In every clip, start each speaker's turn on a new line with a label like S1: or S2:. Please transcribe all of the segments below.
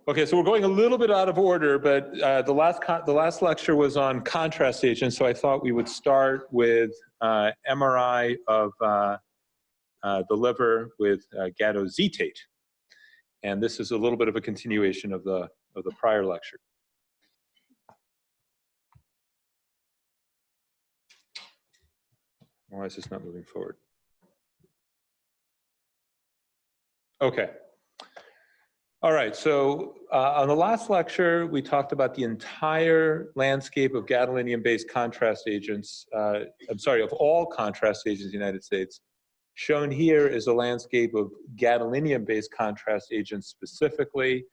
S1: Okay, so we're going a little bit out of order, but the last lecture was on contrast agents, so I thought we would start with MRI of the liver with gadoxetate, and this is a little bit of a continuation of the prior lecture. Why is this not moving forward? Okay. All right, so on the last lecture, we talked about the entire landscape of gadolinium-based contrast agents, of all contrast agents in the United States. Shown here is a landscape of gadolinium-based contrast agents specifically.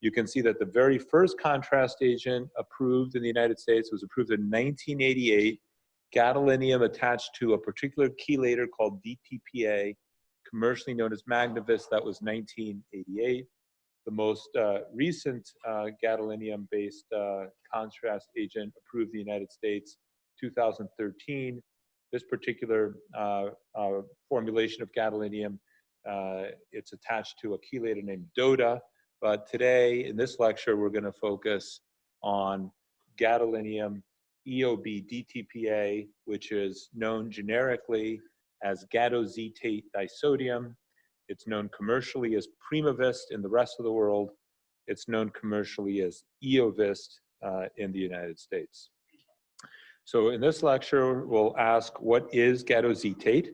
S1: You can see that the very first contrast agent approved in the United States was approved in 1988, gadolinium attached to a particular chelator called DTPA, commercially known as Magnavist. That was 1988. The most recent gadolinium-based contrast agent approved in the United States, 2013. This particular formulation of gadolinium, it's attached to a chelator named DOTA. But today, in this lecture, we're going to focus on gadolinium EOB DTPA, which is known generically as gadoxetate disodium. It's known commercially as Primavist in the rest of the world. It's known commercially as Eovist in the United States. So in this lecture, we'll ask what is gadoxetate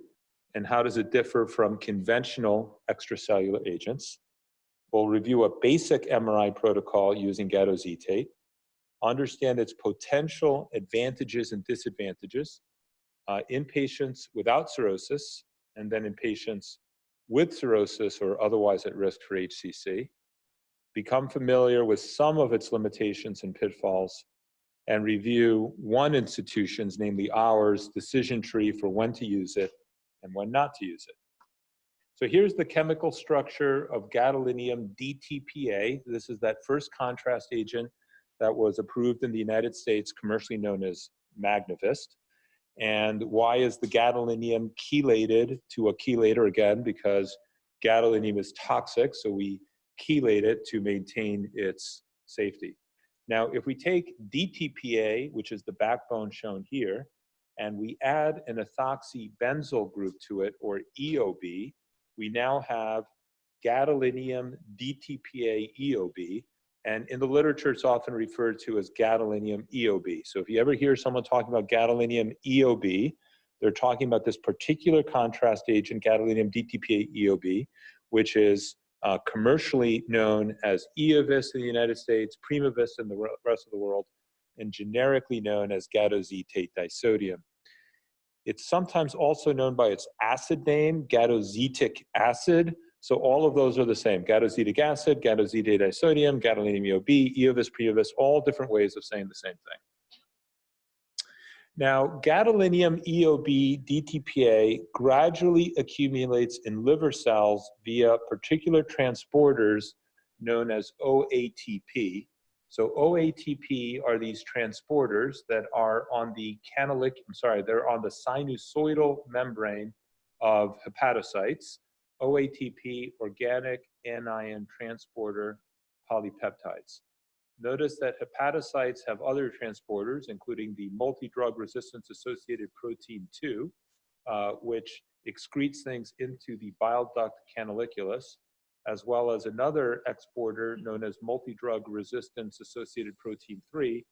S1: and how does it differ from conventional extracellular agents. We'll review a basic MRI protocol using gadoxetate, understand its potential advantages and disadvantages in patients without cirrhosis, and then in patients with cirrhosis or otherwise at risk for HCC, become familiar with some of its limitations and pitfalls, and review one institution's, namely ours, decision tree for when to use it and when not to use it. So here's the chemical structure of gadolinium DTPA. This is that first contrast agent that was approved in the United States, commercially known as Magnavist. And why is the gadolinium chelated to a chelator? Again, because gadolinium is toxic, so we chelate it to maintain its safety. Now, if we take DTPA, which is the backbone shown here, and we add an ethoxybenzyl group to it, or EOB, we now have gadolinium DTPA EOB. And in the literature, it's often referred to as gadolinium EOB. So if you ever hear someone talking about gadolinium EOB, they're talking about this particular contrast agent, gadolinium DTPA EOB, which is commercially known as Eovist in the United States, Primavist in the rest of the world, and generically known as gadoxetate disodium. It's sometimes also known by its acid name, gadoxetic acid. So all of those are the same: gadoxetic acid, gadoxetate disodium, gadolinium EOB, Eovist, Primavist, all different ways of saying the same thing. Now, gadolinium EOB DTPA gradually accumulates in liver cells via particular transporters known as OATP. So OATP are these transporters that are on the they're on the sinusoidal membrane of hepatocytes. OATP, organic anion transporter polypeptides. Notice that hepatocytes have other transporters, including the multi-drug resistance associated protein 2, which excretes things into the bile duct canaliculus, as well as another exporter known as multi-drug resistance associated protein 3,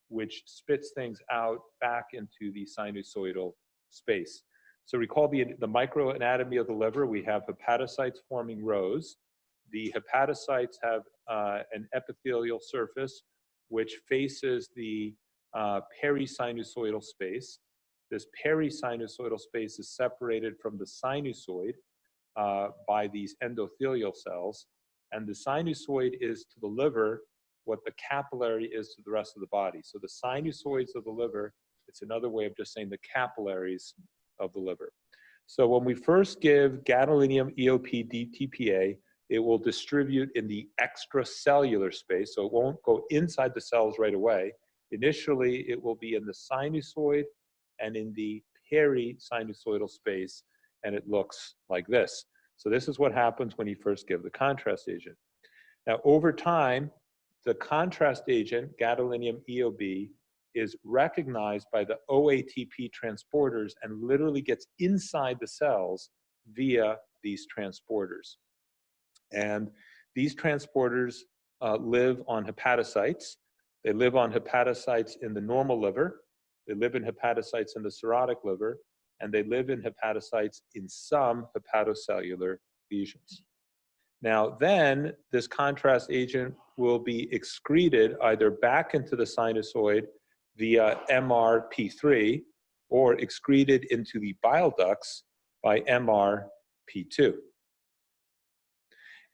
S1: which spits things out back into the sinusoidal space. So recall the microanatomy of the liver. We have hepatocytes forming rows. The hepatocytes have an epithelial surface which faces the perisinusoidal space. This perisinusoidal space is separated from the sinusoid by these endothelial cells. And the sinusoid is to the liver what the capillary is to the rest of the body. So the sinusoids of the liver, it's another way of just saying the capillaries of the liver. So when we first give gadolinium EOP DTPA, it will distribute in the extracellular space, so it won't go inside the cells right away. Initially, it will be in the sinusoid and in the perisinusoidal space, and it looks like this. So this is what happens when you first give the contrast agent. Now, over time, the contrast agent, gadolinium EOB, is recognized by the OATP transporters and literally gets inside the cells via these transporters. And these transporters live on hepatocytes. They live on hepatocytes in the normal liver. They live in hepatocytes in the cirrhotic liver. And they live in hepatocytes in some hepatocellular lesions. Now then, this contrast agent will be excreted either back into the sinusoid via MRP3 or excreted into the bile ducts by MRP2.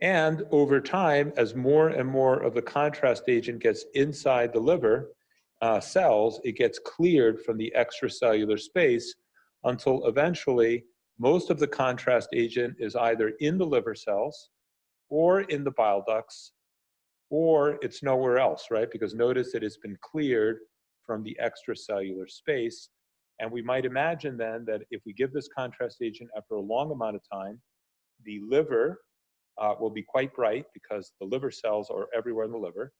S1: And over time, as more and more of the contrast agent gets inside the liver cells, it gets cleared from the extracellular space until eventually most of the contrast agent is either in the liver cells or in the bile ducts, or it's nowhere else, right? Because notice that it's been cleared from the extracellular space. And we might imagine then that if we give this contrast agent after a long amount of time, the liver will be quite bright because the liver cells are everywhere in the liver,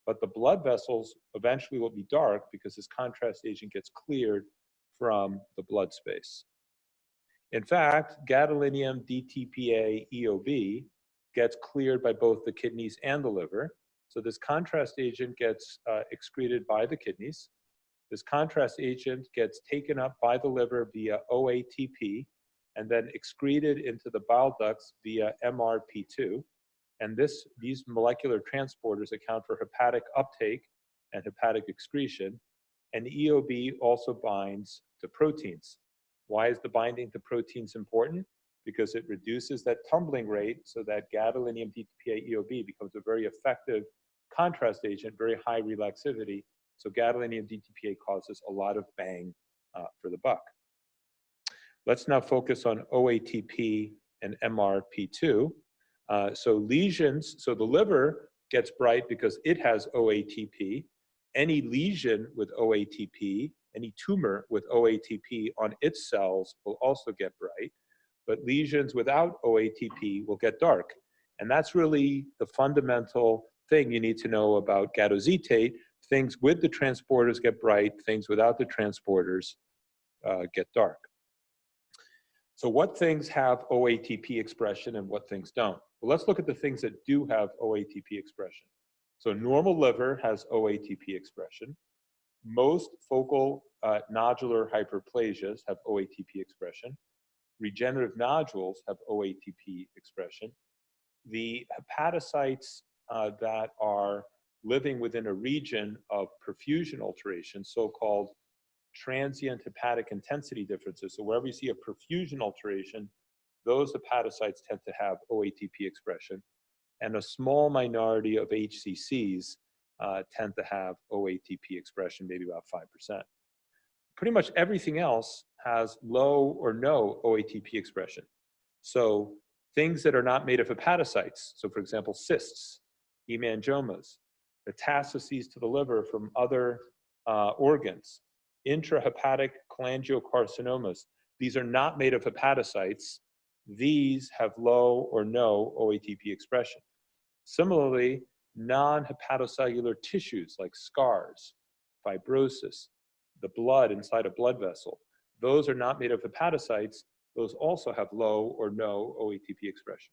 S1: but the blood vessels eventually will be dark because this contrast agent gets cleared from the blood space. In fact, gadolinium DTPA EOB gets cleared by both the kidneys and the liver. So this contrast agent gets excreted by the kidneys. This contrast agent gets taken up by the liver via OATP and then excreted into the bile ducts via MRP2. And these molecular transporters account for hepatic uptake and hepatic excretion. And EOB also binds to proteins. Why is the binding to proteins important? Because it reduces that tumbling rate so that gadolinium DTPA EOB becomes a very effective contrast agent, very high relaxivity. So gadolinium DTPA causes a lot of bang for the buck. Let's now focus on OATP and MRP2. So lesions, so the liver gets bright because it has OATP. Any lesion with OATP, any tumor with OATP on its cells will also get bright, but lesions without OATP will get dark. And that's really the fundamental thing you need to know about gadoxetate. Things with the transporters get bright, things without the transporters get dark. So what things have OATP expression and what things don't? Well, let's look at the things that do have OATP expression. So normal liver has OATP expression. Most focal nodular hyperplasias have OATP expression. Regenerative nodules have OATP expression. The hepatocytes that are living within a region of perfusion alteration, so-called transient hepatic intensity differences. So wherever you see a perfusion alteration, those hepatocytes tend to have OATP expression. And a small minority of HCCs tend to have OATP expression, maybe about 5%. Pretty much everything else has low or no OATP expression. So things that are not made of hepatocytes, so for example, cysts, hemangiomas, metastases to the liver from other organs, intrahepatic cholangiocarcinomas, these are not made of hepatocytes. These have low or no OATP expression. Similarly, non-hepatocellular tissues like scars, fibrosis, the blood inside a blood vessel, those are not made of hepatocytes. Those also have low or no OATP expression.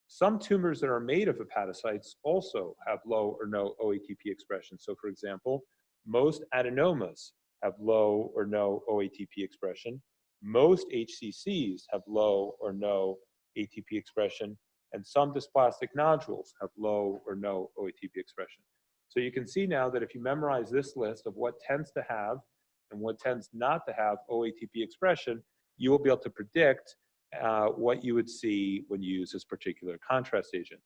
S1: Some tumors that are made of hepatocytes also have low or no OATP expression. So for example, most adenomas have low or no OATP expression. Most HCCs have low or no ATP expression, and some dysplastic nodules have low or no OATP expression. So you can see now that if you memorize this list of what tends to have and what tends not to have OATP expression, you will be able to predict what you would see when you use this particular contrast agent.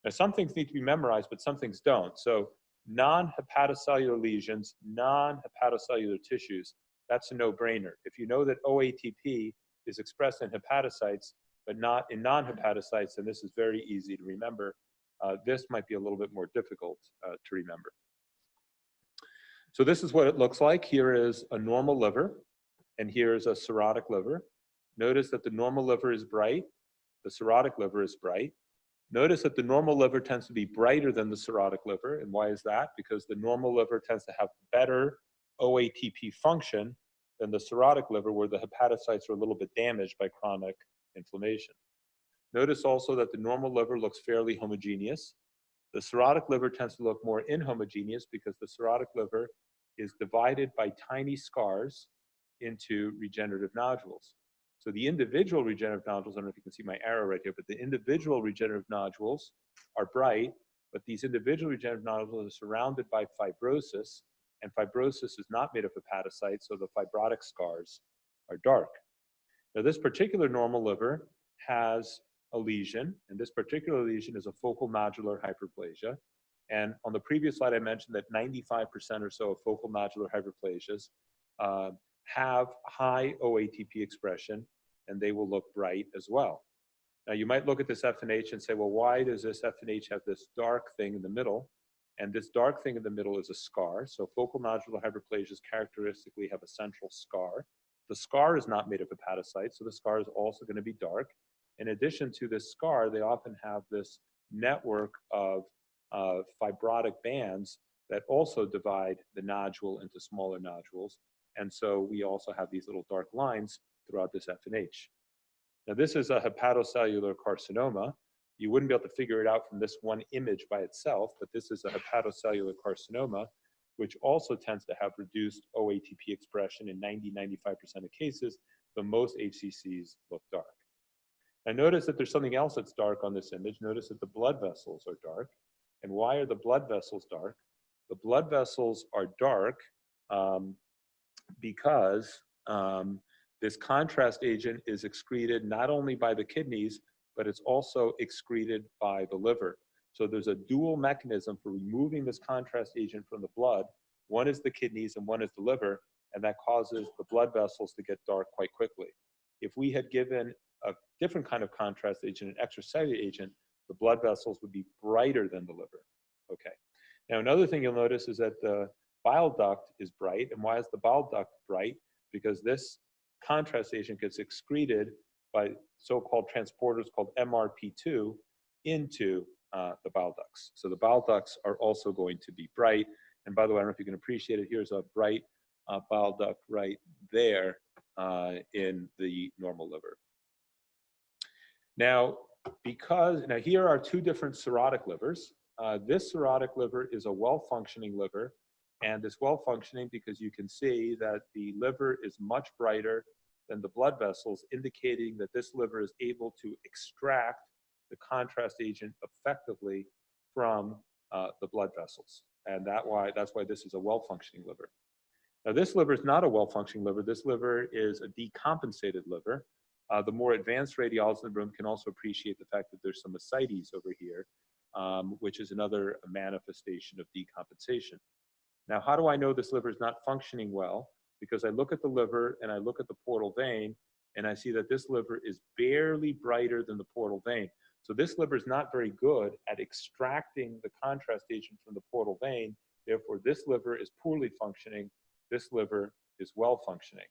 S1: Now, some things need to be memorized, but some things don't. So non-hepatocellular lesions, non-hepatocellular tissues, that's a no-brainer. If you know that OATP is expressed in hepatocytes, but not in non-hepatocytes, then this is very easy to remember. This might be a little bit more difficult to remember. So this is what it looks like. Here is a normal liver, and here is a cirrhotic liver. Notice that the normal liver is bright, the cirrhotic liver is bright. Notice that the normal liver tends to be brighter than the cirrhotic liver. And why is that? Because the normal liver tends to have better OATP function than the cirrhotic liver, where the hepatocytes are a little bit damaged by chronic inflammation. Notice also that the normal liver looks fairly homogeneous. The cirrhotic liver tends to look more inhomogeneous because the cirrhotic liver is divided by tiny scars into regenerative nodules. So the individual regenerative nodules, I don't know if you can see my arrow right here, but the individual regenerative nodules are bright, but these individual regenerative nodules are surrounded by fibrosis, and fibrosis is not made of hepatocytes, so the fibrotic scars are dark. Now, this particular normal liver has a lesion, and this particular lesion is a focal nodular hyperplasia. And on the previous slide, I mentioned that 95% or so of focal nodular hyperplasias have high OATP expression, and they will look bright as well. Now, you might look at this FNH and say, well, why does this FNH have this dark thing in the middle? And this dark thing in the middle is a scar. So focal nodular hyperplasias characteristically have a central scar. The scar is not made of hepatocytes, so the scar is also going to be dark. In addition to this scar, they often have this network of fibrotic bands that also divide the nodule into smaller nodules. And so we also have these little dark lines throughout this FNH. Now, this is a hepatocellular carcinoma. You wouldn't be able to figure it out from this one image by itself, but this is a hepatocellular carcinoma, which also tends to have reduced OATP expression in 90–95% of cases, but most HCCs look dark. Now, notice that there's something else that's dark on this image. Notice that the blood vessels are dark. And why are the blood vessels dark? The blood vessels are dark because this contrast agent is excreted not only by the kidneys, but it's also excreted by the liver. So there's a dual mechanism for removing this contrast agent from the blood. One is the kidneys and one is the liver, and that causes the blood vessels to get dark quite quickly. If we had given a different kind of contrast agent, an extracellular agent, the blood vessels would be brighter than the liver. Okay. Now, another thing you'll notice is that the bile duct is bright. And why is the bile duct bright? Because this contrast agent gets excreted by so-called transporters called MRP2 into the bile ducts. So the bile ducts are also going to be bright. And by the way, I don't know if you can appreciate it. Here's a bright bile duct right there in the normal liver. Now, here are two different cirrhotic livers. This cirrhotic liver is a well-functioning liver, and it's well-functioning because you can see that the liver is much brighter than the blood vessels, indicating that this liver is able to extract the contrast agent effectively from the blood vessels. And that's why this is a well-functioning liver. Now, this liver is not a well-functioning liver. This liver is a decompensated liver. The more advanced radiologists in the room can also appreciate the fact that there's some ascites over here, which is another manifestation of decompensation. Now, how do I know this liver is not functioning well? Because I look at the liver and I look at the portal vein, and I see that this liver is barely brighter than the portal vein. So this liver is not very good at extracting the contrast agent from the portal vein. Therefore, this liver is poorly functioning. This liver is well functioning.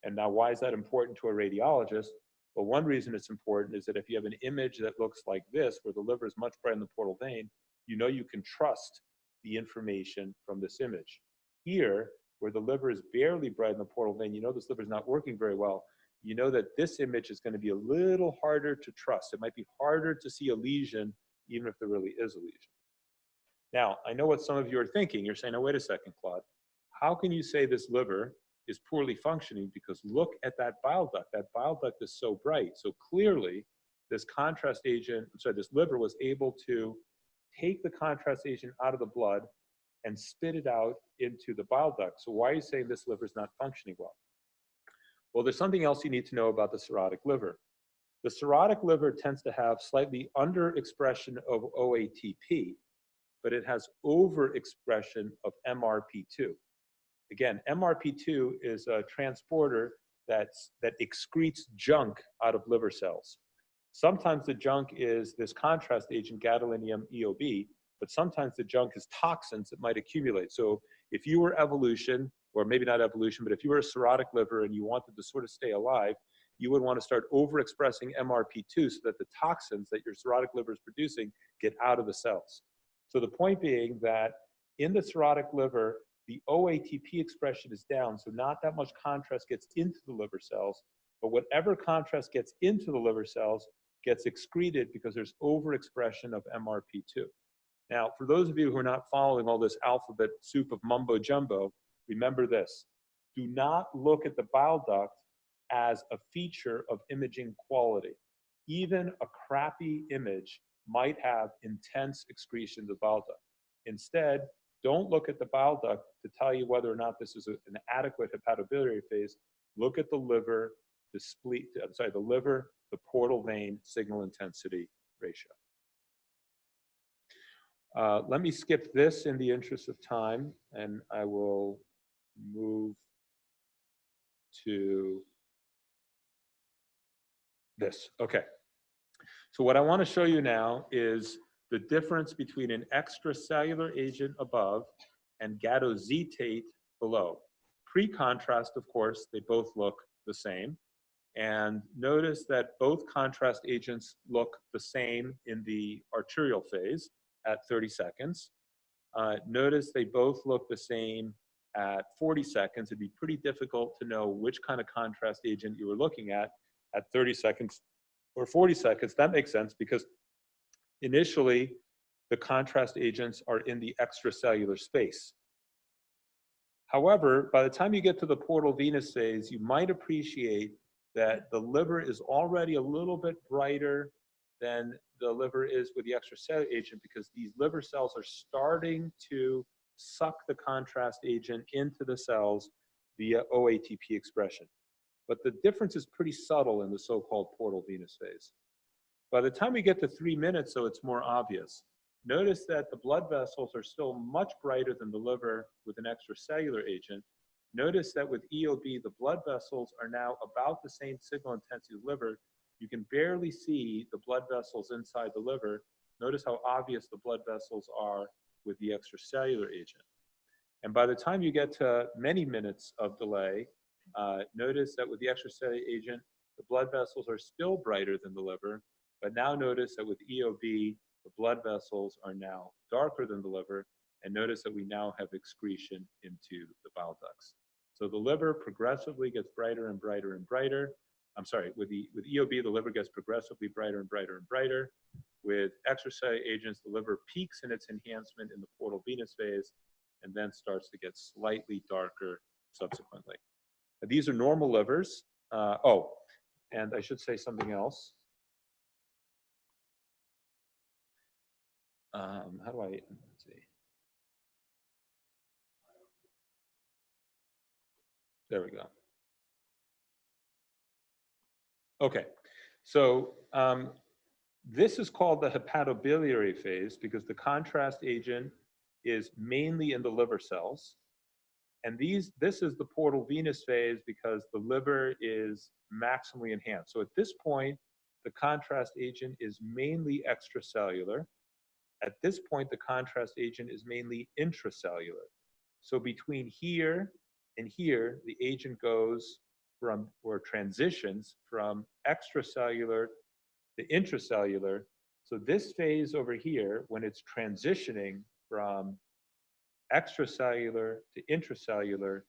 S1: And now, why is that important to a radiologist? Well, one reason it's important is that if you have an image that looks like this, where the liver is much brighter than the portal vein, you know you can trust the information from this image. Here, where the liver is barely bright in the portal vein, you know this liver is not working very well. You know that this image is going to be a little harder to trust. It might be harder to see a lesion, even if there really is a lesion. Now, I know what some of you are thinking. You're saying, oh, wait a second, Claude. How can you say this liver is poorly functioning? Because look at that bile duct. That bile duct is so bright. So clearly, this contrast agent, this liver was able to take the contrast agent out of the blood and spit it out into the bile duct. So why are you saying this liver is not functioning well? Well, there's something else you need to know about the cirrhotic liver. The cirrhotic liver tends to have slightly underexpression of OATP, but it has overexpression of MRP2. Again, MRP2 is a transporter that excretes junk out of liver cells. Sometimes the junk is this contrast agent, gadolinium EOB, but sometimes the junk is toxins that might accumulate. So if you were evolution, or maybe not evolution, but if you were a cirrhotic liver and you wanted to sort of stay alive, you would want to start overexpressing MRP2 so that the toxins that your cirrhotic liver is producing get out of the cells. So the point being that in the cirrhotic liver, the OATP expression is down, so not that much contrast gets into the liver cells, but whatever contrast gets into the liver cells gets excreted because there's overexpression of MRP2. Now, for those of you who are not following all this alphabet soup of mumbo jumbo, remember this. Do not look at the bile duct as a feature of imaging quality. Even a crappy image might have intense excretions of bile duct. Instead, don't look at the bile duct to tell you whether or not this is an adequate hepatobiliary phase. Look at the liver, the liver, the portal vein signal intensity ratio. Let me skip this in the interest of time, and I will move to this. Okay. So what I want to show you now is the difference between an extracellular agent above and gadoxetate below. Pre-contrast, of course, they both look the same. And notice that both contrast agents look the same in the arterial phase at 30 seconds. Notice they both look the same at 40 seconds. It'd be pretty difficult to know which kind of contrast agent you were looking at 30 seconds or 40 seconds. That makes sense because initially the contrast agents are in the extracellular space. However, by the time you get to the portal venous phase, you might appreciate that the liver is already a little bit brighter than the liver is with the extracellular agent because these liver cells are starting to suck the contrast agent into the cells via OATP expression. But the difference is pretty subtle in the so-called portal venous phase. By the time we get to 3 minutes, so it's more obvious. Notice that the blood vessels are still much brighter than the liver with an extracellular agent. Notice that with EOB, the blood vessels are now about the same signal intensity as liver. You can barely see the blood vessels inside the liver. Notice how obvious the blood vessels are with the extracellular agent. And by the time you get to many minutes of delay, notice that with the extracellular agent, the blood vessels are still brighter than the liver, but now notice that with EOB, the blood vessels are now darker than the liver, and notice that we now have excretion into the bile ducts. So the liver progressively gets brighter and brighter and brighter. I'm sorry, with EOB, the liver gets progressively brighter and brighter and brighter. With extracellular agents, the liver peaks in its enhancement in the portal venous phase and then starts to get slightly darker subsequently. These are normal livers. Oh, and I should say something else. How do I, let's see. There we go. Okay, so this is called the hepatobiliary phase because the contrast agent is mainly in the liver cells. And this is the portal venous phase because the liver is maximally enhanced. So at this point, the contrast agent is mainly extracellular. At this point, the contrast agent is mainly intracellular. So between here and here, the agent goes from, or transitions from extracellular to intracellular. So this phase over here, when it's transitioning from extracellular to intracellular,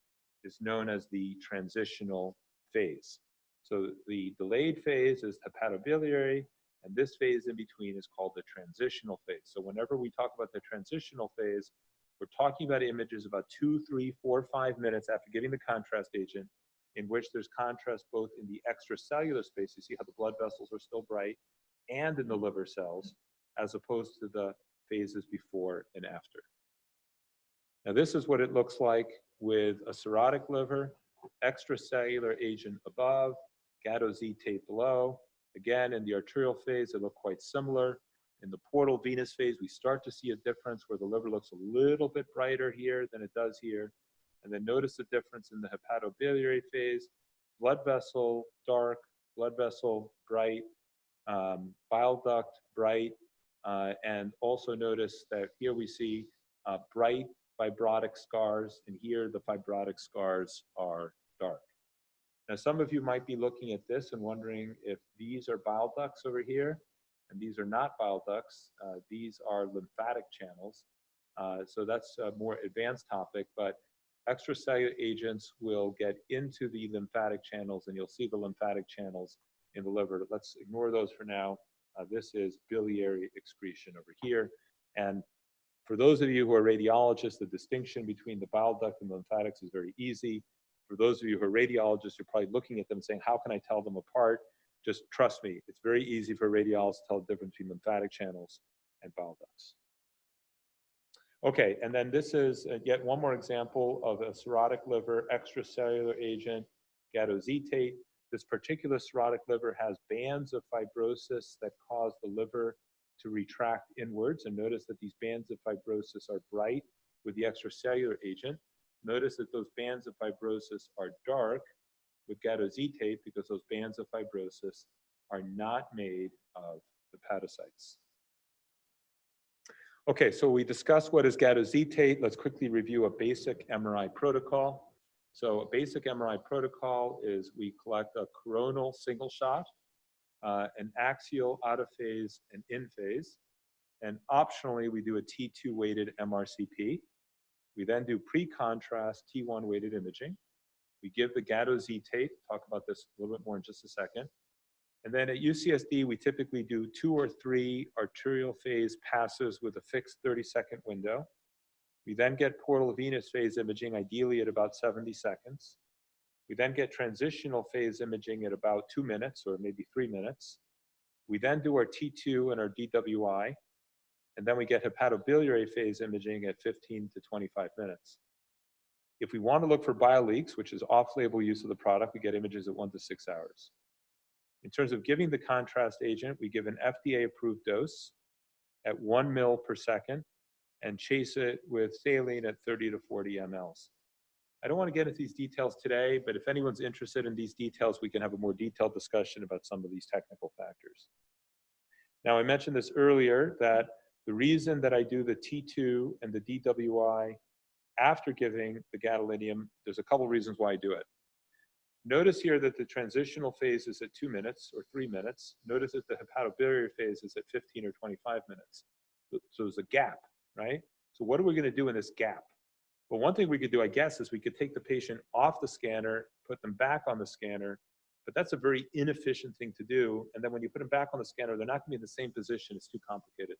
S1: is known as the transitional phase. So the delayed phase is hepatobiliary, and this phase in between is called the transitional phase. So whenever we talk about the transitional phase, we're talking about images about 2, 3, 4, 5 minutes after giving the contrast agent, in which there's contrast both in the extracellular space, you see how the blood vessels are still bright, and in the liver cells, as opposed to the phases before and after. Now this is what it looks like with a cirrhotic liver, extracellular agent above, gadoxetate below. Again, in the arterial phase, they look quite similar. In the portal venous phase, we start to see a difference where the liver looks a little bit brighter here than it does here. And then notice the difference in the hepatobiliary phase, blood vessel dark, blood vessel bright, bile duct bright, and also notice that here we see bright fibrotic scars, and here the fibrotic scars are dark. Now, some of you might be looking at this and wondering if these are bile ducts over here, and these are not bile ducts. These are lymphatic channels. So that's a more advanced topic, but extracellular agents will get into the lymphatic channels, and you'll see the lymphatic channels in the liver. Let's ignore those for now. This is biliary excretion over here. And for those of you who are radiologists, the distinction between the bile duct and the lymphatics is very easy. For those of you who are radiologists, you're probably looking at them and saying, how can I tell them apart? Just trust me, it's very easy for a radiologist to tell the difference between lymphatic channels and bile ducts. Okay, and then this is yet one more example of a cirrhotic liver extracellular agent, gadoxetate. This particular cirrhotic liver has bands of fibrosis that cause the liver to retract inwards. And notice that these bands of fibrosis are bright with the extracellular agent. Notice that those bands of fibrosis are dark with gadoxetate because those bands of fibrosis are not made of hepatocytes. Okay, so we discussed what is gadoxetate. Let's quickly review a basic MRI protocol. So a basic MRI protocol is we collect a coronal single shot, an axial out of phase and in phase, and optionally we do a T2 weighted MRCP. We then do pre-contrast T1 weighted imaging. We give the gadoxetate, talk about this a little bit more in just a second. And then at UCSD, we typically do 2 or 3 arterial phase passes with a fixed 30-second window. We then get portal venous phase imaging, ideally at about 70 seconds. We then get transitional phase imaging at about 2 minutes or maybe 3 minutes. We then do our T2 and our DWI. And then we get hepatobiliary phase imaging at 15 to 25 minutes. If we want to look for bile leaks, which is off-label use of the product, we get images at 1 to 6 hours. In terms of giving the contrast agent, we give an FDA-approved dose at 1 ml per second and chase it with saline at 30 to 40 mLs. I don't want to get into these details today, but if anyone's interested in these details, we can have a more detailed discussion about some of these technical factors. Now, I mentioned this earlier that the reason that I do the T2 and the DWI after giving the gadolinium, there's a couple reasons why I do it. Notice here that the transitional phase is at 2 minutes or 3 minutes. Notice that the hepatobiliary phase is at 15 or 25 minutes. So there's a gap, right? So what are we going to do in this gap? Well, one thing we could do, I guess, is we could take the patient off the scanner, put them back on the scanner, but that's a very inefficient thing to do. And then when you put them back on the scanner, they're not going to be in the same position. It's too complicated.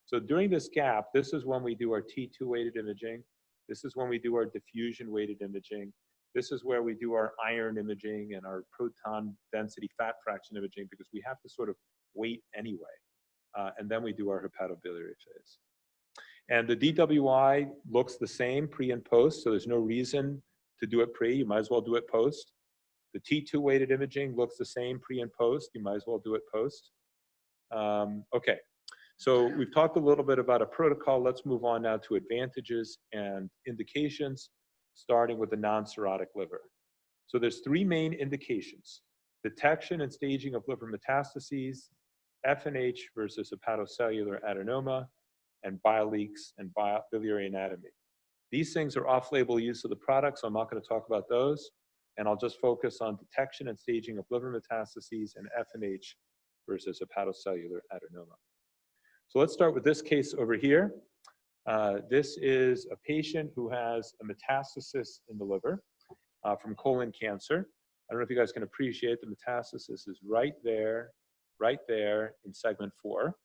S1: So during this gap, this is when we do our T2 weighted imaging. This is when we do our diffusion weighted imaging. This is where we do our iron imaging and our proton density fat fraction imaging because we have to sort of wait anyway. And then we do our hepatobiliary phase. And the DWI looks the same pre and post, so there's no reason to do it pre. You might as well do it post. The T2 weighted imaging looks the same pre and post. You might as well do it post. Okay. So we've talked a little bit about a protocol. Let's move on now to advantages and indications, starting with the non-cirrhotic liver. So there's 3 main indications: detection and staging of liver metastases, FNH versus hepatocellular adenoma, and bile leaks and biliary anatomy. These things are off-label use of the product, so I'm not going to talk about those. And I'll just focus on detection and staging of liver metastases and FNH versus hepatocellular adenoma. So let's start with this case over here. This is a patient who has a metastasis in the liver from colon cancer. I don't know if you guys can appreciate the metastasis is right there in segment 4.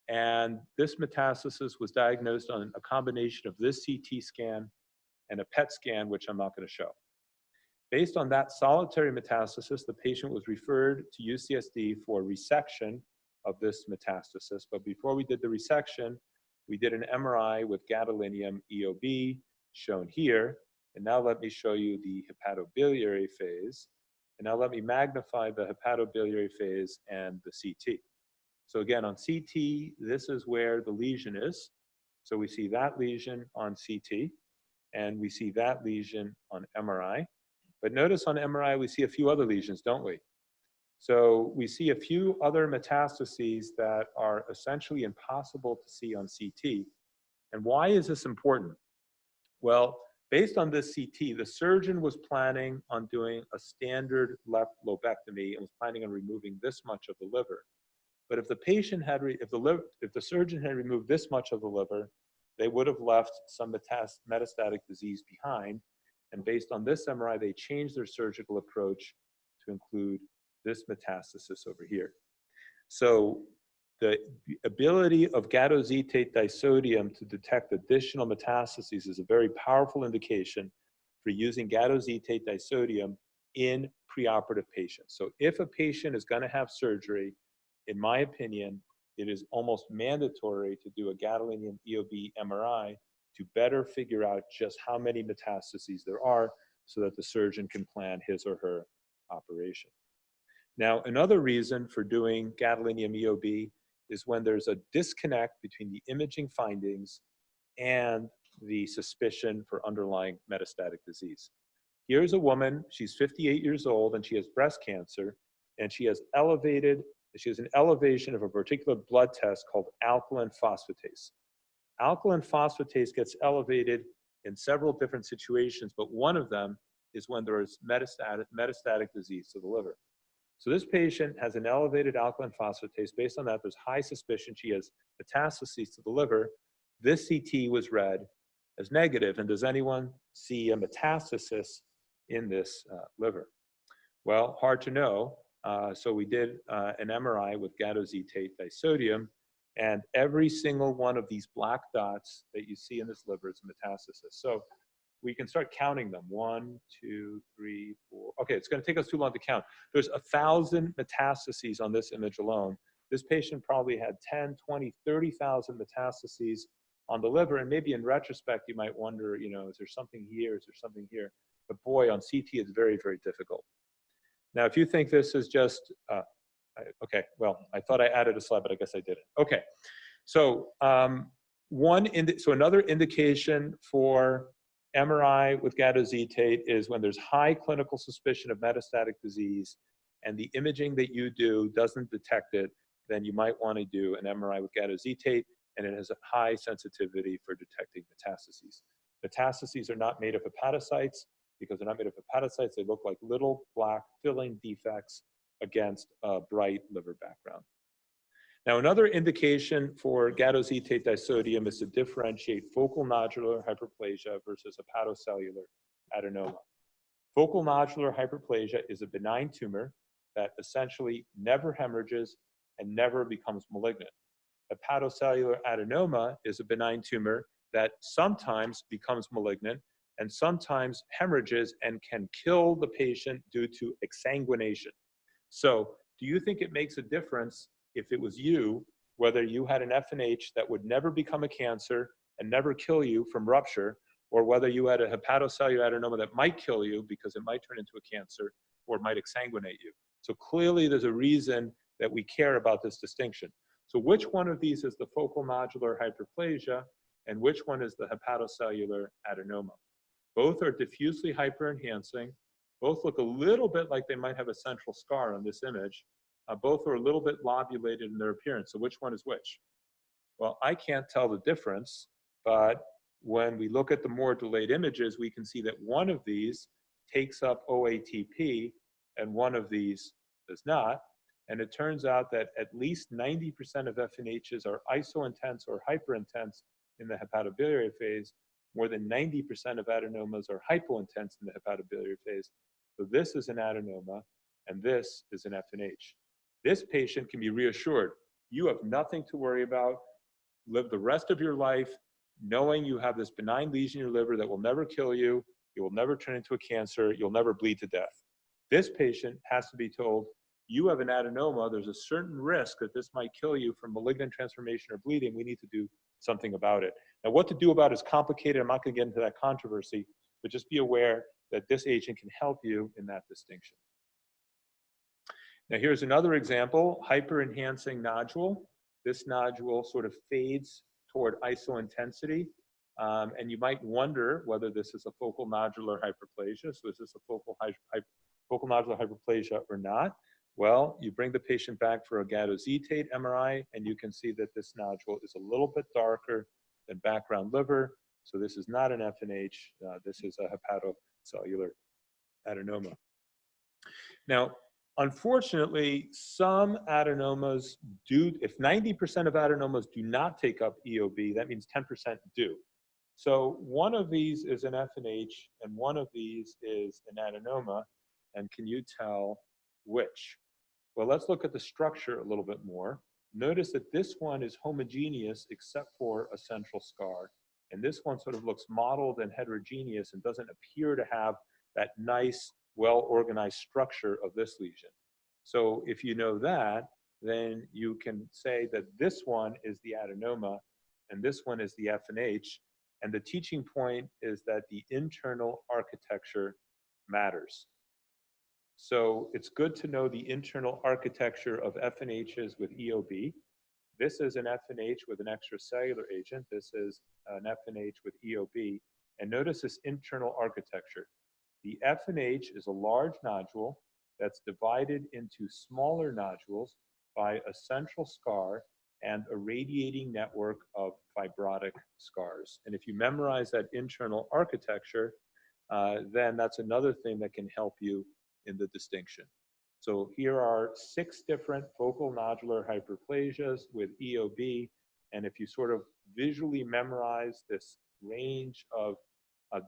S1: And this metastasis was diagnosed on a combination of this CT scan and a PET scan, which I'm not going to show. Based on that solitary metastasis, the patient was referred to UCSD for resection of this metastasis. But before we did the resection, we did an MRI with gadolinium EOB, shown here. And now let me show you the hepatobiliary phase. And now let me magnify the hepatobiliary phase and the CT. So again, on CT, this is where the lesion is. So we see that lesion on CT, and we see that lesion on MRI. But notice on MRI, we see a few other lesions, don't we? So we see a few other metastases that are essentially impossible to see on CT. And why is this important? Well, Based on this CT, the surgeon was planning on doing a standard left lobectomy and was planning on removing this much of the liver. But if the patient had, if the surgeon had removed this much of the liver, they would have left some metastatic disease behind. And based on this MRI, they changed their surgical approach to include this metastasis over here. So the ability of gadoxetate disodium to detect additional metastases is a very powerful indication for using gadoxetate disodium in preoperative patients. So if a patient is going to have surgery, in my opinion, it is almost mandatory to do a gadolinium EOB MRI to better figure out just how many metastases there are so that the surgeon can plan his or her operation. Now, another reason for doing gadolinium EOB is when there's a disconnect between the imaging findings and the suspicion for underlying metastatic disease. Here's a woman, she's 58 years old, and she has breast cancer, and she has an elevation of a particular blood test called alkaline phosphatase. Alkaline phosphatase gets elevated in several different situations, but one of them is when there is metastatic disease to the liver. So this patient has an elevated alkaline phosphatase. Based on that, there's high suspicion she has metastases to the liver. This CT was read as negative. And does anyone see a metastasis in this liver? Well, hard to know. So we did an MRI with gadoxetate disodium, and every single one of these black dots that you see in this liver is a metastasis. So we can start counting them. 1, 2, 3, 4. Okay, it's going to take us too long to count. There's 1,000 metastases on this image alone. This patient probably had 10, 20, 30,000 metastases on the liver. And maybe in retrospect, you might wonder, you know, is there something here? Is there something here? But boy, on CT, it's very, very difficult. Now, if you think this is just, okay, well, I thought I added a slide, but I guess I didn't. Okay, so another indication for MRI with gadoxetate is when there's high clinical suspicion of metastatic disease and the imaging that you do doesn't detect it, then you might want to do an MRI with gadoxetate, and it has a high sensitivity for detecting metastases. Metastases are not made of hepatocytes. Because they're not made of hepatocytes, they look like little black filling defects against a bright liver background. Now, another indication for gadoxetate disodium is to differentiate focal nodular hyperplasia versus hepatocellular adenoma. Focal nodular hyperplasia is a benign tumor that essentially never hemorrhages and never becomes malignant. Hepatocellular adenoma is a benign tumor that sometimes becomes malignant and sometimes hemorrhages and can kill the patient due to exsanguination. So do you think it makes a difference if it was you, whether you had an FNH that would never become a cancer and never kill you from rupture, or whether you had a hepatocellular adenoma that might kill you because it might turn into a cancer or it might exsanguinate you? So clearly there's a reason that we care about this distinction. So which one of these is the focal nodular hyperplasia and which one is the hepatocellular adenoma? Both are diffusely hyperenhancing. Both look a little bit like they might have a central scar on this image. Both are a little bit lobulated in their appearance. So which one is which? Well, I can't tell the difference, but when we look at the more delayed images, we can see that one of these takes up OATP and one of these does not. And it turns out that at least 90% of FNHs are isointense or hyperintense in the hepatobiliary phase. More than 90% of adenomas are hypointense in the hepatobiliary phase. So this is an adenoma, and this is an FNH. This patient can be reassured. You have nothing to worry about. Live the rest of your life knowing you have this benign lesion in your liver that will never kill you. You will never turn into a cancer. You'll never bleed to death. This patient has to be told, you have an adenoma. There's a certain risk that this might kill you from malignant transformation or bleeding. We need to do something about it. Now, what to do about it is complicated. I'm not going to get into that controversy, but just be aware that this agent can help you in that distinction. Now, here's another example, hyperenhancing nodule. This nodule sort of fades toward isointensity, and you might wonder whether this is a focal nodular hyperplasia. So is this a focal nodular hyperplasia or not? Well, you bring the patient back for a gadoxetate MRI, and you can see that this nodule is a little bit darker than background liver. So this is not an FNH. This is a hepatocellular adenoma. Now, unfortunately, some adenomas do, if 90% of adenomas do not take up EOB, that means 10% do. So one of these is an FNH and one of these is an adenoma. And can you tell which? Well, let's look at the structure a little bit more. Notice that this one is homogeneous except for a central scar. And this one sort of looks mottled and heterogeneous and doesn't appear to have that nice, well-organized structure of this lesion. So if you know that, then you can say that this one is the adenoma and this one is the FNH. And the teaching point is that the internal architecture matters. So it's good to know the internal architecture of FNHs with EOB. This is an FNH with an extracellular agent. This is an FNH with EOB. And notice this internal architecture. The FNH is a large nodule that's divided into smaller nodules by a central scar and a radiating network of fibrotic scars. And if you memorize that internal architecture, then that's another thing that can help you in the distinction. So here are 6 different focal nodular hyperplasias with EOB. And if you sort of visually memorize this range of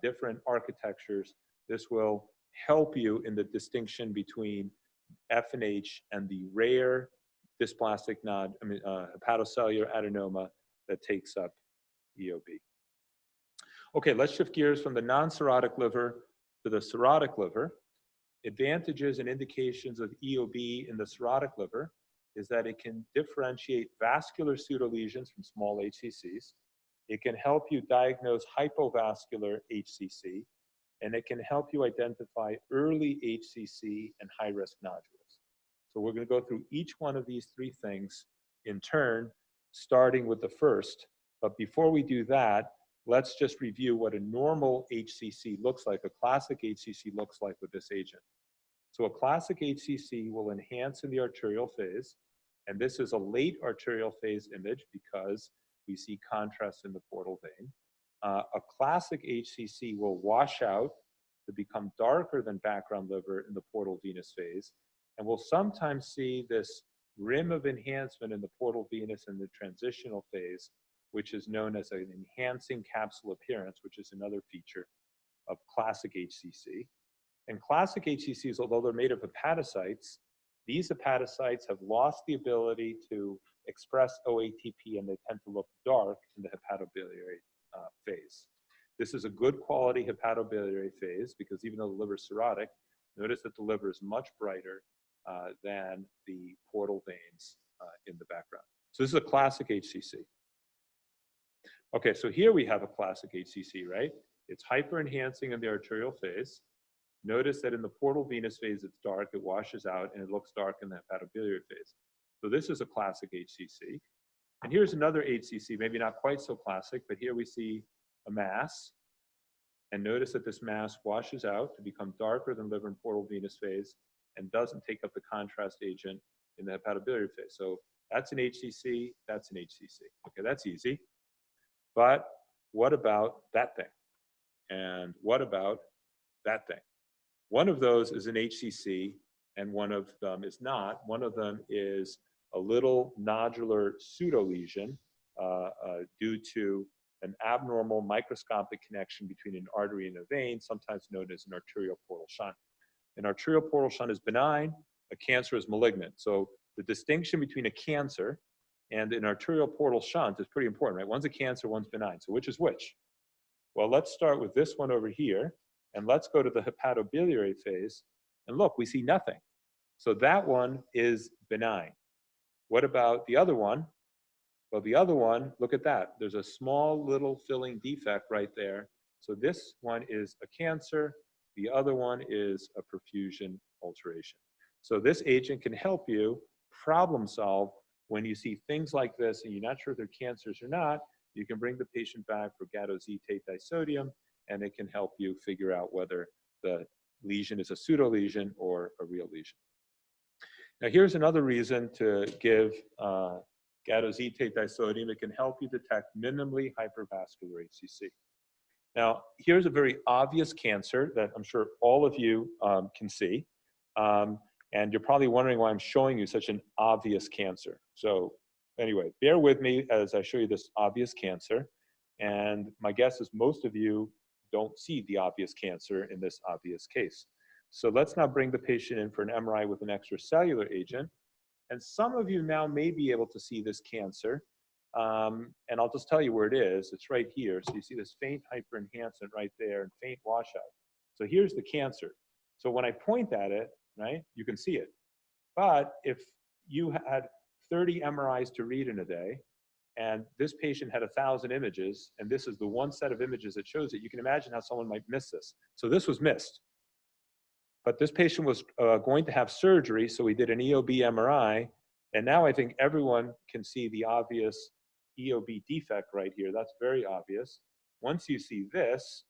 S1: different architectures, this will help you in the distinction between FNH and the rare dysplastic hepatocellular adenoma that takes up EOB. Okay, let's shift gears from the non-cirrhotic liver to the cirrhotic liver. Advantages and indications of EOB in the cirrhotic liver is that it can differentiate vascular pseudolesions from small HCCs. It can help you diagnose hypovascular HCC, and it can help you identify early HCC and high-risk nodules. So we're going to go through each one of these 3 things in turn, starting with the first. But before we do that, let's just review what a normal HCC looks like, a classic HCC looks like with this agent. So a classic HCC will enhance in the arterial phase, and this is a late arterial phase image because we see contrast in the portal vein. A classic HCC will wash out to become darker than background liver in the portal venous phase, and we'll sometimes see this rim of enhancement in the portal venous in the transitional phase, which is known as an enhancing capsule appearance, which is another feature of classic HCC. And classic HCCs, although they're made of hepatocytes, these hepatocytes have lost the ability to express OATP, and they tend to look dark in the hepatobiliary phase. This is a good quality hepatobiliary phase because even though the liver is cirrhotic, notice that the liver is much brighter than the portal veins in the background. So this is a classic HCC. Okay, so here we have a classic HCC, right? It's hyper-enhancing in the arterial phase. Notice that in the portal venous phase, it's dark, it washes out, and it looks dark in the hepatobiliary phase. So this is a classic HCC. And here's another HCC, maybe not quite so classic, but here we see a mass. And notice that this mass washes out to become darker than liver and portal venous phase and doesn't take up the contrast agent in the hepatobiliary phase. So that's an HCC, that's an HCC. Okay, that's easy. But what about that thing? And what about that thing? One of those is an HCC and one of them is not. One of them is a little nodular pseudolesion due to an abnormal microscopic connection between an artery and a vein, sometimes known as an arterial portal shunt. An arterial portal shunt is benign, a cancer is malignant. So the distinction between a cancer and an arterial portal shunt is pretty important, right? One's a cancer, one's benign. So which is which? Well, let's start with this one over here, and let's go to the hepatobiliary phase. And look, we see nothing. So that one is benign. What about the other one? Well, the other one, look at that. There's a small little filling defect right there. So this one is a cancer. The other one is a perfusion alteration. So this agent can help you problem solve when you see things like this and you're not sure if they're cancers or not. You can bring the patient back for Gadoxetate disodium, and it can help you figure out whether the lesion is a pseudo-lesion or a real lesion. Now, here's another reason to give Gadoxetate disodium. It can help you detect minimally hypervascular HCC. Now, here's a very obvious cancer that I'm sure all of you can see. And you're probably wondering why I'm showing you such an obvious cancer. So anyway, bear with me as I show you this obvious cancer. And my guess is most of you don't see the obvious cancer in this obvious case. So let's now bring the patient in for an MRI with an extracellular agent. And some of you now may be able to see this cancer. And I'll just tell you where it is. It's right here. So you see this faint hyperenhancement right there and faint washout. So here's the cancer. So when I point at it, right, you can see it. But if you had 30 MRIs to read in a day, and this patient had 1,000 images, and this is the one set of images that shows it, you can imagine how someone might miss this. So this was missed. But this patient was going to have surgery, so we did an EOB MRI, and now I think everyone can see the obvious EOB defect right here. That's very obvious. Once you see this,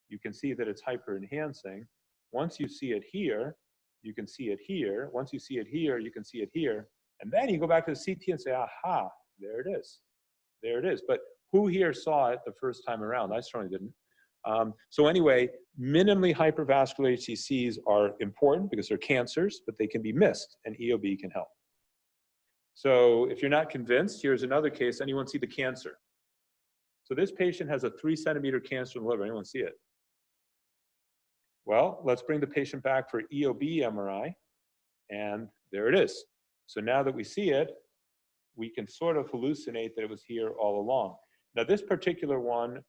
S1: you can see that it's hyperenhancing. Once you see it here, you can see it here. Once you see it here, you can see it here. And then you go back to the CT and say, aha, there it is. There it is. But who here saw it the first time around? I certainly didn't. So anyway, minimally hypervascular HCCs are important because they're cancers, but they can be missed, and EOB can help. So if you're not convinced, here's another case. Anyone see the cancer? So this patient has a 3-centimeter cancer in the liver. Anyone see it? Well, let's bring the patient back for EOB MRI, and there it is. So now that we see it, we can sort of hallucinate that it was here all along. Now, this particular one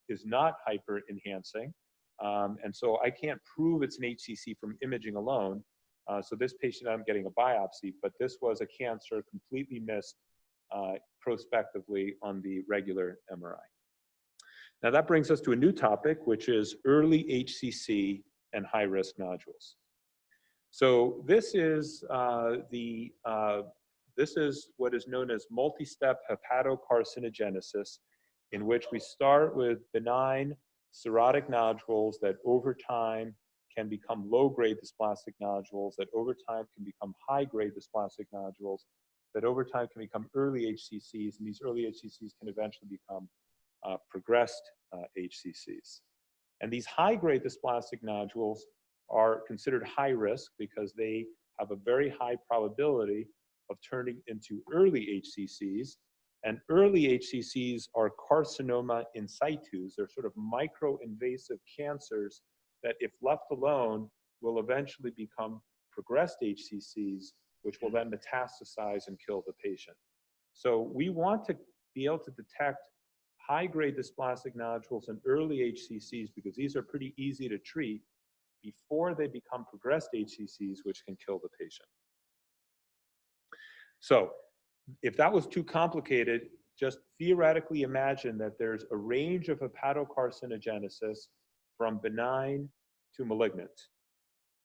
S1: is not hyper-enhancing, and so I can't prove it's an HCC from imaging alone. So this patient, I'm getting a biopsy, but this was a cancer completely missed prospectively on the regular MRI. Now, that brings us to a new topic, which is early HCC and high-risk nodules. So this is this is what is known as multi-step hepatocarcinogenesis, in which we start with benign cirrhotic nodules that over time can become low-grade dysplastic nodules, that over time can become high-grade dysplastic nodules, that over time can become early HCCs, and these early HCCs can eventually become progressed HCCs. And these high-grade dysplastic nodules are considered high risk because they have a very high probability of turning into early HCCs. And early HCCs are carcinoma in situ. They're sort of micro-invasive cancers that, if left alone, will eventually become progressed HCCs, which will then metastasize and kill the patient. So we want to be able to detect high-grade dysplastic nodules in early HCCs because these are pretty easy to treat before they become progressed HCCs, which can kill the patient. So if that was too complicated, just theoretically imagine that there's a range of hepatocarcinogenesis from benign to malignant.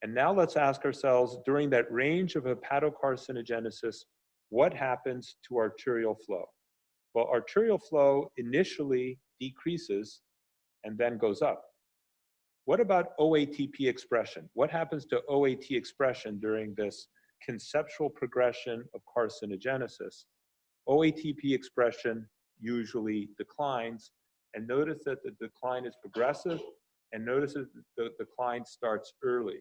S1: And now let's ask ourselves, during that range of hepatocarcinogenesis, what happens to arterial flow? Well, arterial flow initially decreases and then goes up. What about OATP expression? What happens to OAT expression during this conceptual progression of carcinogenesis? OATP expression usually declines, and notice that the decline is progressive, and notice that the decline starts early.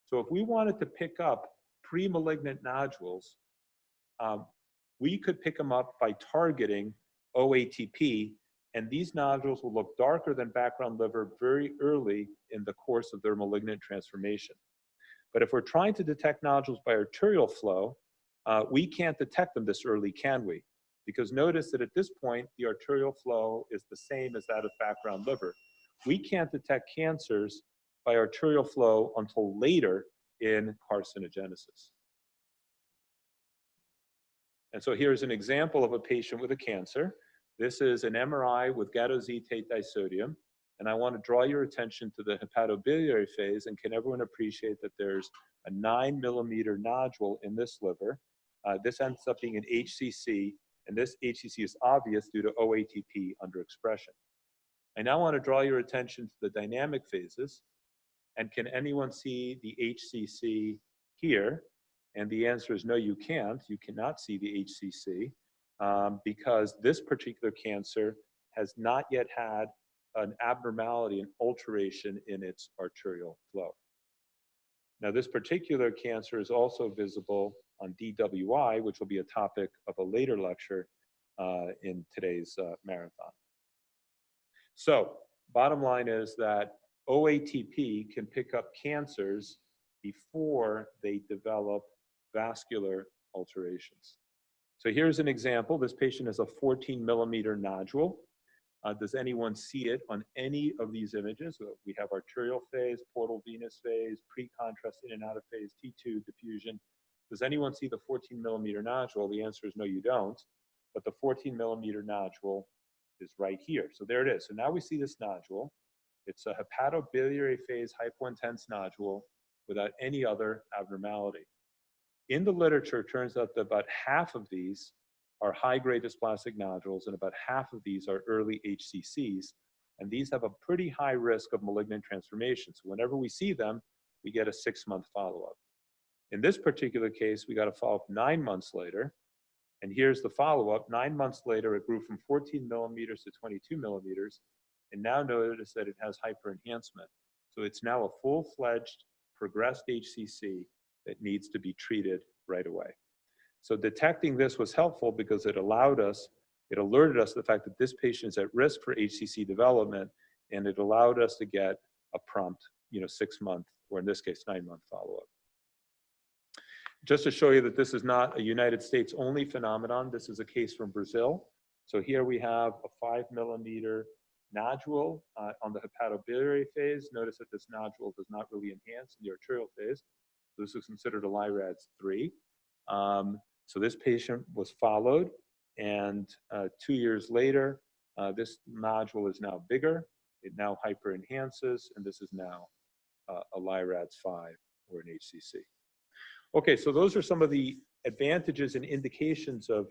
S1: So if we wanted to pick up pre-malignant nodules, we could pick them up by targeting OATP, and these nodules will look darker than background liver very early in the course of their malignant transformation. But if we're trying to detect nodules by arterial flow, we can't detect them this early, can we? Because notice that at this point, the arterial flow is the same as that of background liver. We can't detect cancers by arterial flow until later in carcinogenesis. And so here's an example of a patient with a cancer. This is an MRI with gadoxetate disodium. And I want to draw your attention to the hepatobiliary phase. And can everyone appreciate that there's a 9-millimeter nodule in this liver? This ends up being an HCC, and this HCC is obvious due to OATP underexpression. I now want to draw your attention to the dynamic phases. And can anyone see the HCC here? And the answer is no, you can't. You cannot see the HCC because this particular cancer has not yet had an abnormality, an alteration in its arterial flow. Now, this particular cancer is also visible on DWI, which will be a topic of a later lecture in today's marathon. So, bottom line is that OATP can pick up cancers before they develop vascular alterations. So here's an example. This patient has a 14 millimeter nodule. Does anyone see it on any of these images? We have arterial phase, portal venous phase, pre-contrast in and out of phase, T2 diffusion. Does anyone see the 14 millimeter nodule? The answer is no, you don't. But the 14 millimeter nodule is right here. So there it is. So now we see this nodule. It's a hepatobiliary phase hypointense nodule without any other abnormality. In the literature, it turns out that about half of these are high-grade dysplastic nodules, and about half of these are early HCCs, and these have a pretty high risk of malignant transformation. So whenever we see them, we get a 6-month follow-up. In this particular case, we got a follow-up 9 months later, and here's the follow-up. 9 months later, it grew from 14 millimeters to 22 millimeters, and now notice that it has hyperenhancement. So it's now a full-fledged progressed HCC that needs to be treated right away. So detecting this was helpful because it alerted us to the fact that this patient is at risk for HCC development, and it allowed us to get a prompt, 6-month, or in this case, 9-month follow-up. Just to show you that this is not a United States only phenomenon, this is a case from Brazil. So here we have a 5 millimeter nodule on the hepatobiliary phase. Notice that this nodule does not really enhance in the arterial phase. This is considered a LIRADS 3. So this patient was followed, and 2 years later, this nodule is now bigger. It now hyperenhances, and this is now a LIRADS 5 or an HCC. Okay, so those are some of the advantages and indications of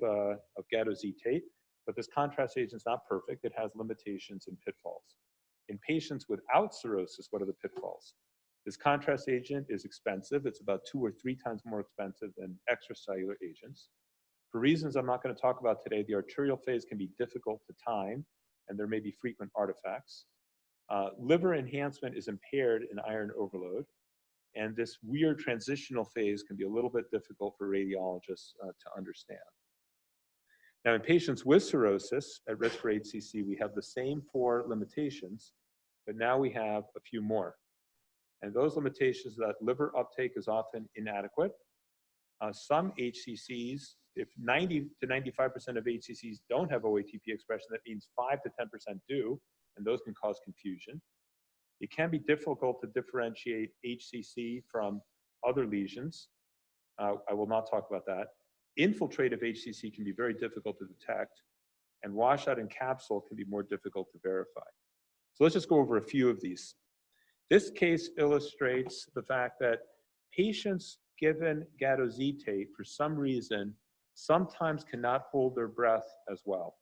S1: gadoxetate, but this contrast agent is not perfect. It has limitations and pitfalls. In patients without cirrhosis, what are the pitfalls? This contrast agent is expensive. It's about 2 or 3 times more expensive than extracellular agents. For reasons I'm not going to talk about today, the arterial phase can be difficult to time, and there may be frequent artifacts. Liver enhancement is impaired in iron overload, and this weird transitional phase can be a little bit difficult for radiologists to understand. Now, in patients with cirrhosis at risk for HCC, we have the same 4 limitations, but now we have a few more. And those limitations are that liver uptake is often inadequate. Some HCCs, if 90 to 95% of HCCs don't have OATP expression, that means 5 to 10% do, and those can cause confusion. It can be difficult to differentiate HCC from other lesions. I will not talk about that. Infiltrative HCC can be very difficult to detect, and washout in capsule can be more difficult to verify. So let's just go over a few of these. This case illustrates the fact that patients given gadoxetate, for some reason, sometimes cannot hold their breath as well.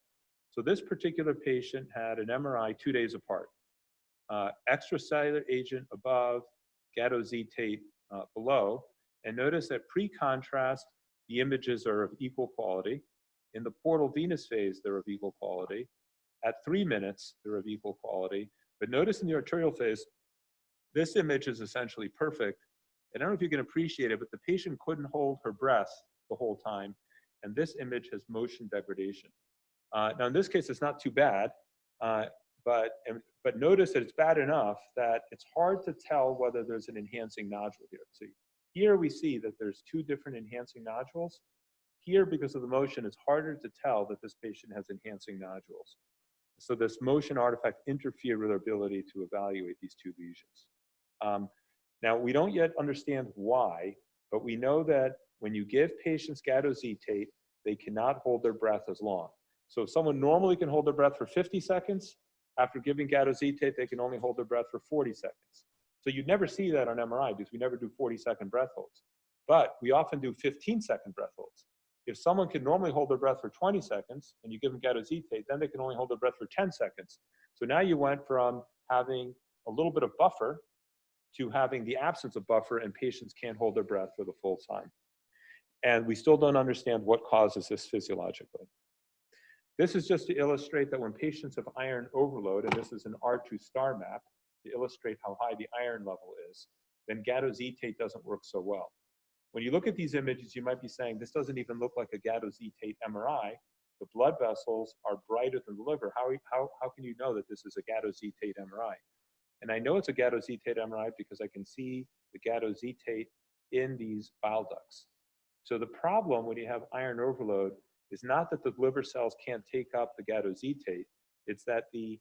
S1: So this particular patient had an MRI 2 days apart. Extracellular agent above, gadoxetate below, and notice that pre-contrast, the images are of equal quality. In the portal venous phase, they're of equal quality. At 3 minutes, they're of equal quality. But notice in the arterial phase, this image is essentially perfect. And I don't know if you can appreciate it, but the patient couldn't hold her breath the whole time. And this image has motion degradation. Now, in this case, it's not too bad. But notice that it's bad enough that it's hard to tell whether there's an enhancing nodule here. So here we see that there's 2 different enhancing nodules. Here, because of the motion, it's harder to tell that this patient has enhancing nodules. So this motion artifact interfered with our ability to evaluate these 2 lesions. Now, we don't yet understand why, but we know that when you give patients gadoxetate, they cannot hold their breath as long. So if someone normally can hold their breath for 50 seconds, after giving gadoxetate, they can only hold their breath for 40 seconds. So you'd never see that on MRI because we never do 40-second breath holds. But we often do 15-second breath holds. If someone can normally hold their breath for 20 seconds and you give them gadoxetate, then they can only hold their breath for 10 seconds. So now you went from having a little bit of buffer to having the absence of buffer, and patients can't hold their breath for the full time. And we still don't understand what causes this physiologically. This is just to illustrate that when patients have iron overload, and this is an R2 star map to illustrate how high the iron level is, then gadoxetate doesn't work so well. When you look at these images, you might be saying, this doesn't even look like a gadoxetate MRI. The blood vessels are brighter than the liver. How can you know that this is a gadoxetate MRI? And I know it's a gadoxetate MRI because I can see the gadoxetate in these bile ducts. So the problem when you have iron overload is not that the liver cells can't take up the gadoxetate, it's that the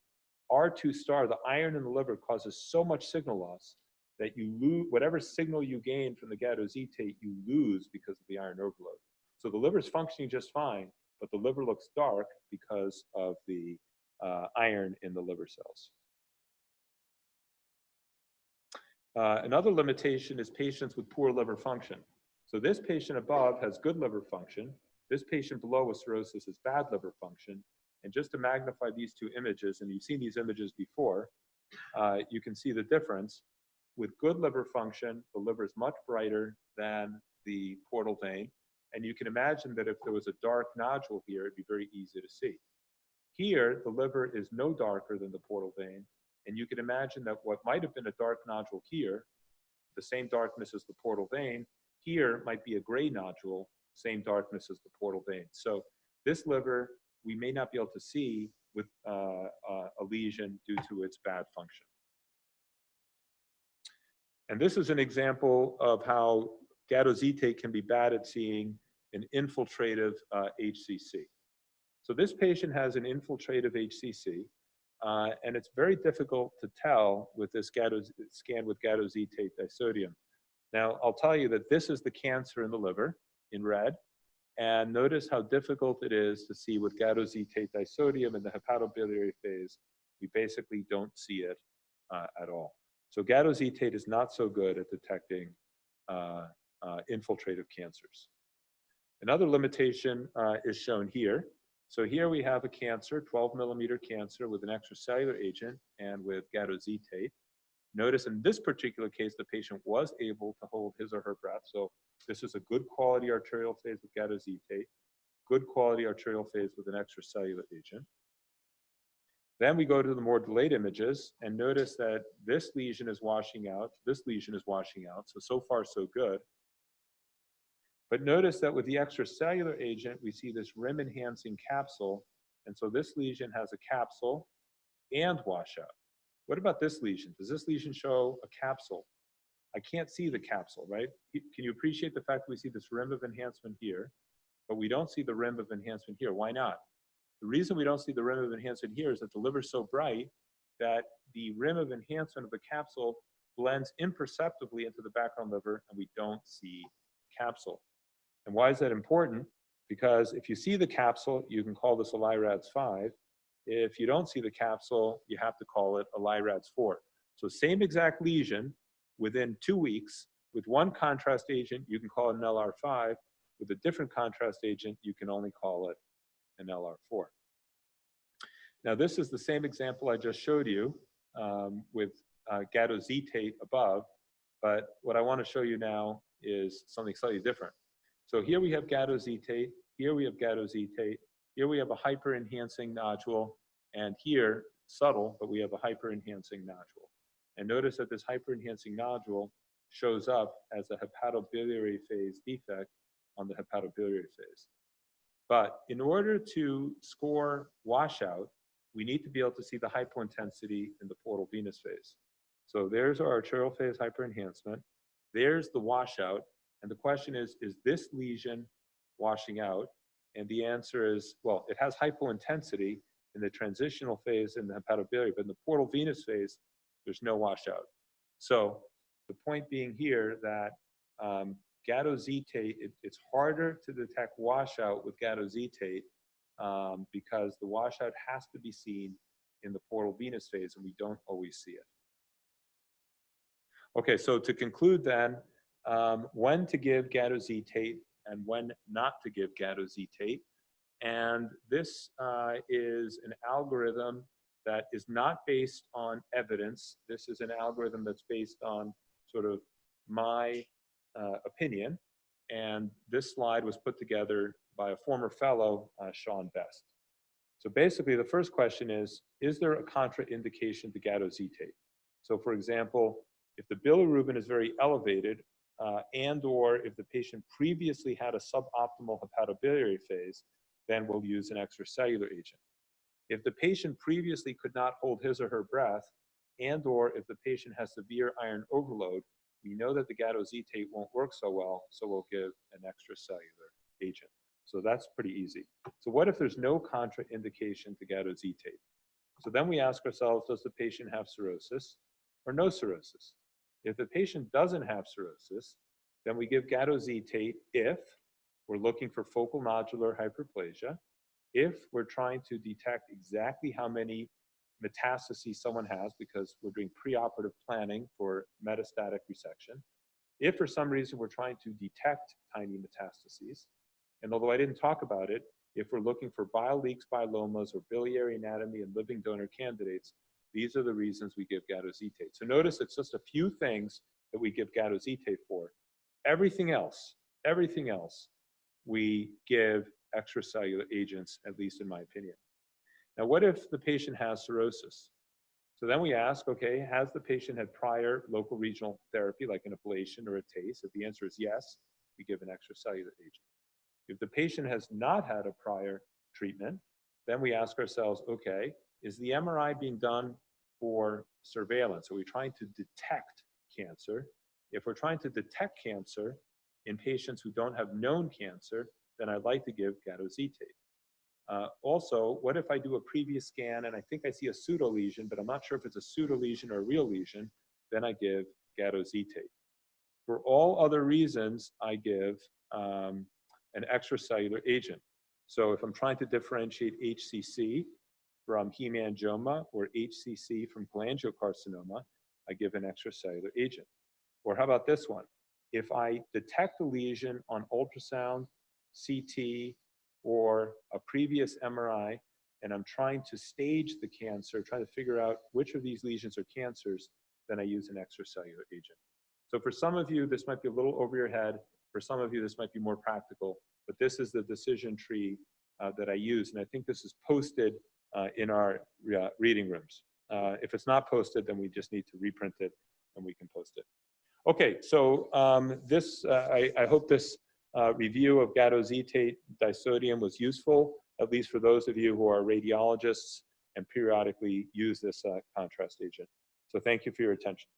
S1: R2 star, the iron in the liver, causes so much signal loss that you lose whatever signal you gain from the gadoxetate, you lose because of the iron overload. So the liver is functioning just fine, but the liver looks dark because of the iron in the liver cells. Another limitation is patients with poor liver function. So this patient above has good liver function. This patient below with cirrhosis has bad liver function. And just to magnify these two images, and you've seen these images before, you can see the difference. With good liver function, the liver is much brighter than the portal vein. And you can imagine that if there was a dark nodule here, it'd be very easy to see. Here, the liver is no darker than the portal vein. And you can imagine that what might have been a dark nodule here, the same darkness as the portal vein, here might be a gray nodule, same darkness as the portal vein. So this liver, we may not be able to see with a lesion due to its bad function. And this is an example of how gadoxetate can be bad at seeing an infiltrative HCC. So this patient has an infiltrative HCC, and it's very difficult to tell with this scan with gadoxetate disodium. Now, I'll tell you that this is the cancer in the liver in red, and notice how difficult it is to see with gadoxetate disodium in the hepatobiliary phase. We basically don't see it at all. So gadoxetate is not so good at detecting infiltrative cancers. Another limitation is shown here. So here we have a cancer, 12 millimeter cancer with an extracellular agent and with gadoxetate. Notice in this particular case, the patient was able to hold his or her breath. So this is a good quality arterial phase with gadoxetate, good quality arterial phase with an extracellular agent. Then we go to the more delayed images and notice that this lesion is washing out, this lesion is washing out. So far, so good. But notice that with the extracellular agent, we see this rim enhancing capsule. And so this lesion has a capsule and washout. What about this lesion? Does this lesion show a capsule? I can't see the capsule, right? Can you appreciate the fact that we see this rim of enhancement here, but we don't see the rim of enhancement here? Why not? The reason we don't see the rim of enhancement here is that the liver is so bright that the rim of enhancement of the capsule blends imperceptibly into the background liver, and we don't see capsule. And why is that important? Because if you see the capsule, you can call this a LIRADS 5. If you don't see the capsule, you have to call it a LIRADS 4. So same exact lesion within 2 weeks, with one contrast agent, you can call it an LR5. With a different contrast agent, you can only call it an LR4. Now this is the same example I just showed you with gadoxetate above, but what I want to show you now is something slightly different. So here we have gadoxetate, here we have gadoxetate, here we have a hyper-enhancing nodule, and here, subtle, but we have a hyper-enhancing nodule. And notice that this hyper-enhancing nodule shows up as a hepatobiliary phase defect on the hepatobiliary phase. But in order to score washout, we need to be able to see the hypointensity in the portal venous phase. So there's our arterial phase hyperenhancement. There's the washout. And the question is this lesion washing out? And the answer is, well, it has hypointensity in the transitional phase in the hepatobiliary, but in the portal venous phase, there's no washout. So the point being here that gadoxetate, it's harder to detect washout with gadoxetate because the washout has to be seen in the portal venous phase, and we don't always see it. Okay, so to conclude then, when to give gadoxetate and when not to give gadoxetate. And this is an algorithm that is not based on evidence. This is an algorithm that's based on sort of my opinion. And this slide was put together by a former fellow, Sean Best. So basically, the first question is there a contraindication to gadoxetate? So for example, if the bilirubin is very elevated, and or if the patient previously had a suboptimal hepatobiliary phase, then we'll use an extracellular agent. If the patient previously could not hold his or her breath, and or if the patient has severe iron overload, we know that the gadoxetate won't work so well, so we'll give an extracellular agent. So that's pretty easy. So what if there's no contraindication to gadoxetate? So then we ask ourselves, does the patient have cirrhosis or no cirrhosis? If the patient doesn't have cirrhosis, then we give gadoxetate if we're looking for focal nodular hyperplasia, if we're trying to detect exactly how many metastases someone has because we're doing preoperative planning for metastatic resection, if for some reason we're trying to detect tiny metastases, and although I didn't talk about it, if we're looking for bile leaks, biliomas, or biliary anatomy and living donor candidates, these are the reasons we give gadoxetate. So notice it's just a few things that we give gadoxetate for. Everything else, we give extracellular agents, at least in my opinion. Now, what if the patient has cirrhosis? So then we ask, okay, has the patient had prior local regional therapy, like an ablation or a TACE? If the answer is yes, we give an extracellular agent. If the patient has not had a prior treatment, then we ask ourselves, okay, is the MRI being done for surveillance? Are we trying to detect cancer? If we're trying to detect cancer in patients who don't have known cancer, then I'd like to give gadoxetate. Also, what if I do a previous scan and I think I see a pseudo lesion, but I'm not sure if it's a pseudo lesion or a real lesion, then I give gadoxetate. For all other reasons, I give an extracellular agent. So if I'm trying to differentiate HCC from hemangioma or HCC from cholangiocarcinoma, I give an extracellular agent. Or how about this one? If I detect a lesion on ultrasound, CT, or a previous MRI, and I'm trying to stage the cancer, trying to figure out which of these lesions are cancers, then I use an extracellular agent. So for some of you, this might be a little over your head. For some of you, this might be more practical, but this is the decision tree that I use, and I think this is posted in our reading rooms. If it's not posted, then we just need to reprint it, and we can post it. Okay, so I hope this review of gadoxetate disodium was useful, at least for those of you who are radiologists and periodically use this contrast agent. So thank you for your attention.